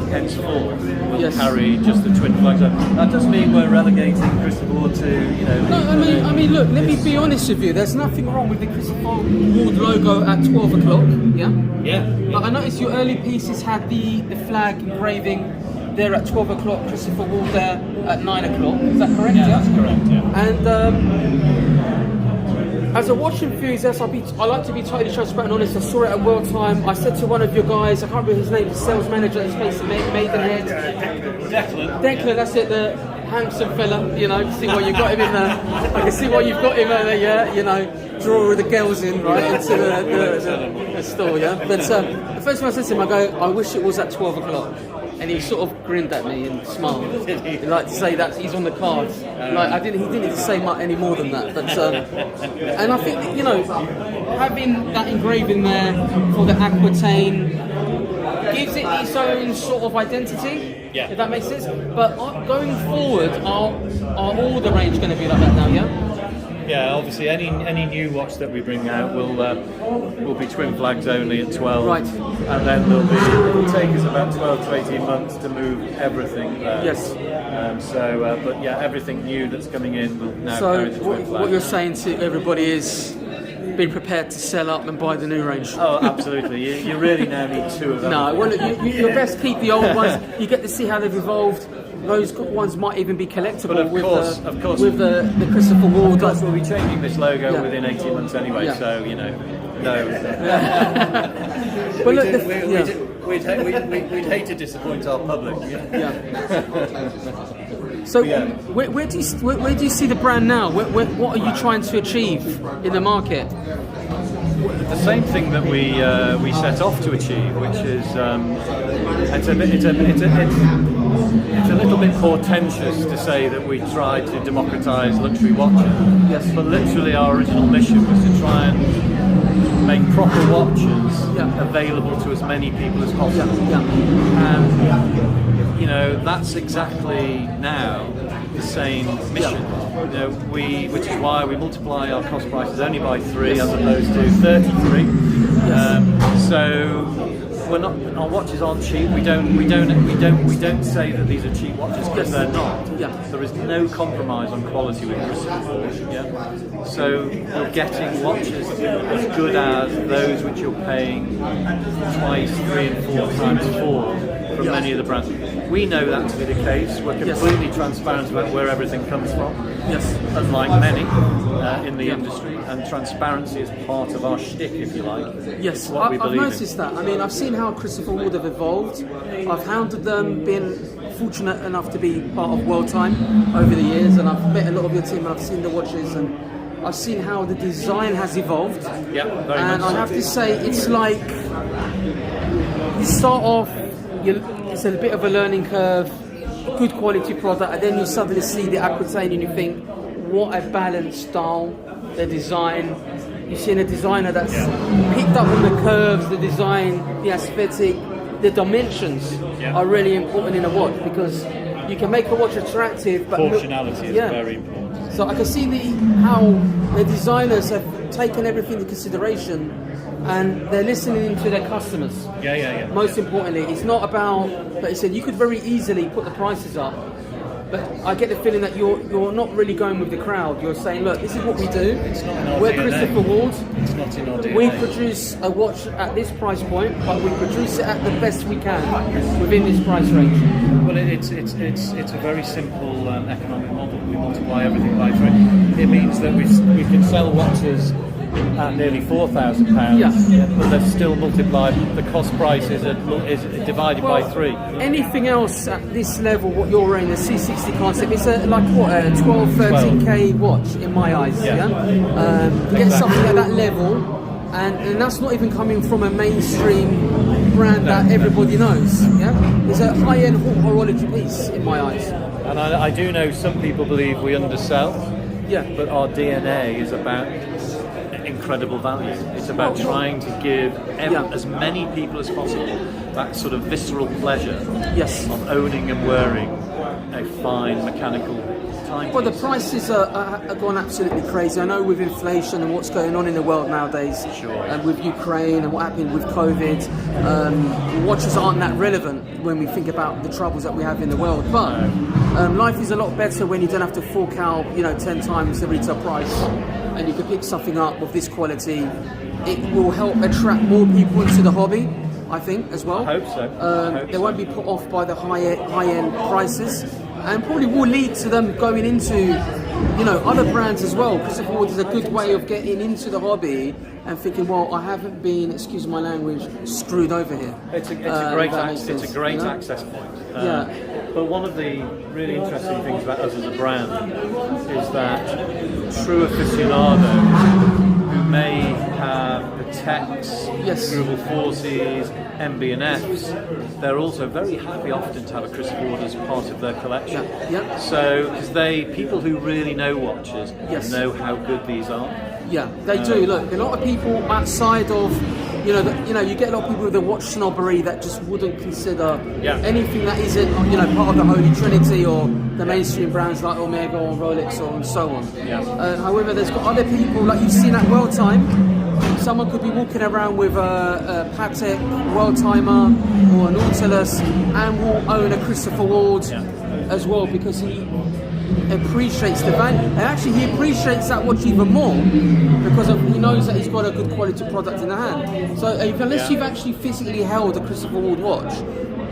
Speaker 2: henceforth will carry just the twin flags. That doesn't mean we're relegating Christopher Ward to,
Speaker 1: No, I mean, look. Let me be honest with you. There's nothing wrong with the Christopher Ward logo at 12 o'clock. Yeah. But I noticed your early pieces had the flag engraving there at 12 o'clock. Christopher Ward there at 9 o'clock. Is that correct?
Speaker 2: Yeah, that's correct. Yeah.
Speaker 1: And as a watch enthusiast, I like to be totally transparent and honest. I saw it at World Time. I said to one of your guys, I can't remember his name, the sales manager at Space Maidenhead. Declan, that's it, the handsome fella. You know, see why you got him in there. I can see why you've got him there. Yeah, you know, draw the girls in right into the store. Yeah, but the first time I said to him, I go, I wish it was at 12 o'clock. And he sort of grinned at me and smiled. He'd like to say that he's on the cards. Like he didn't need to say much any more than that. But and I think that, having that engraving there for the Aquitaine gives it its own sort of identity. Yeah. If that makes sense. But going forward, are all the range going to be like that now? Yeah.
Speaker 2: Yeah, obviously any new watch that we bring out will be twin flags only at 12.
Speaker 1: Right.
Speaker 2: And then it'll take us about 12 to 18 months to move everything there.
Speaker 1: Yes.
Speaker 2: But everything new that's coming in will now carry the twin flag.
Speaker 1: What you're saying to everybody is be prepared to sell up and buy the new range.
Speaker 2: Oh, absolutely. You really now need two of them.
Speaker 1: No, well, you best keep the old ones. You get to see how they've evolved. Those ones might even be collectible.
Speaker 2: But of course,
Speaker 1: with the Christopher Ward.
Speaker 2: Of course, we'll be changing this logo within 18 months anyway. So no.
Speaker 1: But
Speaker 2: we'd hate to disappoint our public.
Speaker 1: So where do you see the brand now? What are you trying to achieve in the market?
Speaker 2: The same thing that we set off to achieve, which is it's a little bit portentous to say that we tried to democratise luxury watches.
Speaker 1: Yes.
Speaker 2: But literally our original mission was to try and make proper watches available to as many people as possible. And that's exactly now the same mission. Which is why we multiply our cost prices only by 3 as opposed to 33. So our watches aren't cheap. We don't say that these are cheap watches because they're not. There is no compromise on quality with Christopher. So you're getting watches as good as those which you're paying twice, 3 and 4 times for from many of the brands. We know that to be the case. We're completely transparent about where everything comes from. Unlike many in the industry, and transparency is part of our shtick, if you like.
Speaker 1: Yes,
Speaker 2: what we
Speaker 1: I've
Speaker 2: believe
Speaker 1: noticed
Speaker 2: in.
Speaker 1: that. I mean, I've seen how Christopher Ward have evolved. I've hounded them, been fortunate enough to be part of World Time over the years, and I've met a lot of your team, and I've seen the watches, and I've seen how the design has evolved.
Speaker 2: Yeah, very
Speaker 1: and
Speaker 2: much
Speaker 1: I have to say, it's like you start off, it's a bit of a learning curve, good quality product, and then you suddenly see the Aquitaine and you think, what a balanced style, the design. You've seen a designer that's picked up on the curves, the design, the aesthetic, the dimensions are really important in a watch because you can make a watch attractive, but
Speaker 2: proportionality is very important.
Speaker 1: So I can see how the designers have taken everything into consideration and they're listening to their customers.
Speaker 2: Yeah.
Speaker 1: Most importantly, it's not about. But he said you could very easily put the prices up, but I get the feeling that you're not really going with the crowd. You're saying, look, this is what we do.
Speaker 2: It's not in our
Speaker 1: We're
Speaker 2: DNA.
Speaker 1: Christopher Ward.
Speaker 2: It's not in our DNA.
Speaker 1: We produce a watch at this price point, but we produce it at the best we can within this price range.
Speaker 2: Well, it's a very simple economic model. We multiply everything by 3. It means that we can sell watches at nearly £4,000, but they're still multiplied. The cost price is divided by 3.
Speaker 1: Anything else at this level, what you're wearing, the C60 concept, it's a 12, 13k watch in my eyes. To get something at that level, and that's not even coming from a mainstream brand that everybody knows. It's a high-end horology piece in my eyes.
Speaker 2: And I do know some people believe we undersell. But our DNA is about incredible value. It's about trying to give as many people as possible that sort of visceral pleasure of owning and wearing a fine mechanical timepiece.
Speaker 1: Well, the prices are gone absolutely crazy. I know with inflation and what's going on in the world nowadays, and with Ukraine and what happened with COVID, watches aren't that relevant when we think about the troubles that we have in the world. But life is a lot better when you don't have to fork out, 10 times the retail price, and you can pick something up of this quality. It will help attract more people into the hobby, I think, as well.
Speaker 2: I hope so.
Speaker 1: They won't be put off by the high-end prices, and probably will lead to them going into, other brands as well. Christopher Ward is a good way of getting into the hobby and thinking, well, I haven't been, excuse my language, screwed over here.
Speaker 2: It's a great access point. But one of the really interesting things about us as a brand is that true aficionados who may have Pateks, Grubel Forces, MB&Fs, they're also very happy often to have a Christopher Ward as part of their collection. So, because people who really know watches know how good these are.
Speaker 1: They do. Look, a lot of people outside of, you get a lot of people with the watch snobbery that just wouldn't consider anything that isn't, part of the Holy Trinity or the mainstream brands like Omega or Rolex or and so on. However, there's got other people, like you've seen at World Time, someone could be walking around with a Patek World Timer or a Nautilus and will own a Christopher Ward as well, because he appreciates the value, and actually he appreciates that watch even more because he knows that he's got a good quality product in the hand. So unless you've actually physically held a Christopher Ward watch,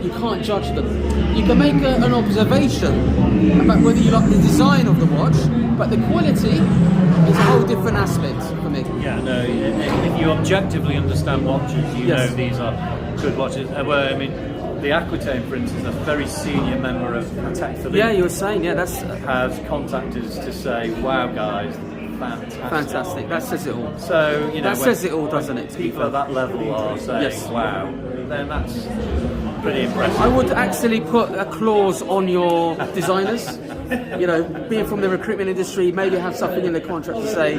Speaker 1: you can't judge them. You can make an observation about whether you like the design of the watch, but the quality is a whole different aspect for me.
Speaker 2: If you objectively understand watches, you know these are good watches. The Aquitaine, for instance, a very senior member of Patek Philippe.
Speaker 1: You were saying, that's
Speaker 2: has contacted us to say, "Wow, guys, fantastic!"
Speaker 1: That says it all.
Speaker 2: So
Speaker 1: that says it all, doesn't it?
Speaker 2: People at that level are saying, "Wow," then that's pretty impressive.
Speaker 1: I would actually put a clause on your designers. Being from the recruitment industry, maybe have something in the contract to say,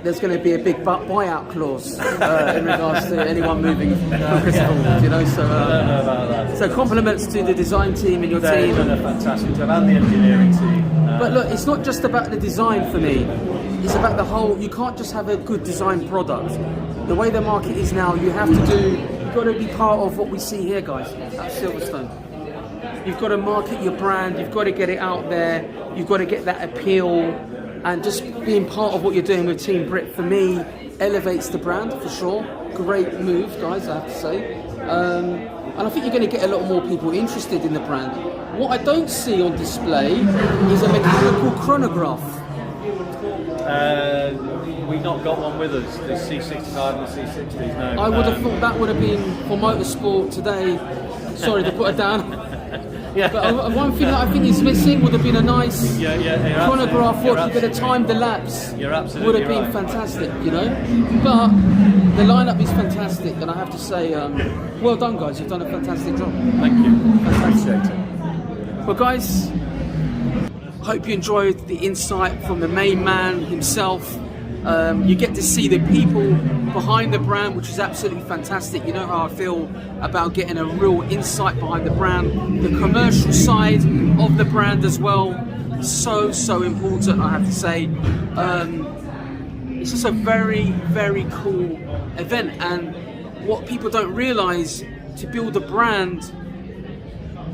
Speaker 1: there's going to be a big buyout clause in regards to anyone moving from Christopher Ward,
Speaker 2: I don't know about that.
Speaker 1: So compliments to the design team and your team.
Speaker 2: They've done a fantastic job, and the engineering team.
Speaker 1: But look, it's not just about the design for me. It's about the whole. You can't just have a good design product. The way the market is now, you've got to be part of what we see here, guys, at Silverstone. You've got to market your brand. You've got to get it out there. You've got to get that appeal. And just being part of what you're doing with Team BRIT, for me, elevates the brand, for sure. Great move, guys, I have to say. And I think you're going to get a lot more people interested in the brand. What I don't see on display is a mechanical chronograph.
Speaker 2: We've not got one with us, the C65 and the C60s, no.
Speaker 1: I would have thought that would have been for motorsport today. Sorry to put it down. But one thing that I think is missing would have been a nice chronograph watch, you could have timed the laps.
Speaker 2: You're absolutely
Speaker 1: would have been fantastic, But the lineup is fantastic, and I have to say, well done, guys. You've done a fantastic job.
Speaker 2: Thank you.
Speaker 1: Fantastic. Well, guys, hope you enjoyed the insight from the main man himself. You get to see the people behind the brand, which is absolutely fantastic. You know how I feel about getting a real insight behind the brand, the commercial side of the brand as well. So important, I have to say. it's just a very, very cool event. And what people don't realise, to build a brand,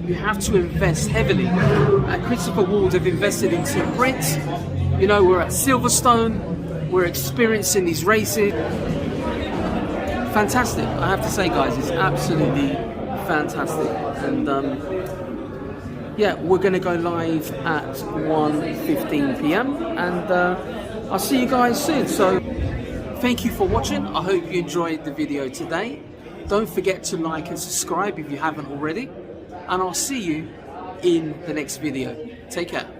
Speaker 1: you have to invest heavily. Christopher Ward have invested in Team BRIT. You know, we're at Silverstone, we're experiencing these races. Fantastic, I have to say, guys, it's absolutely fantastic. And yeah, we're going to go live at 1:15 p.m. and I'll see you guys soon. So thank you for watching. I hope you enjoyed the video today. Don't forget to like and subscribe if you haven't already, and I'll see you in the next video. Take care.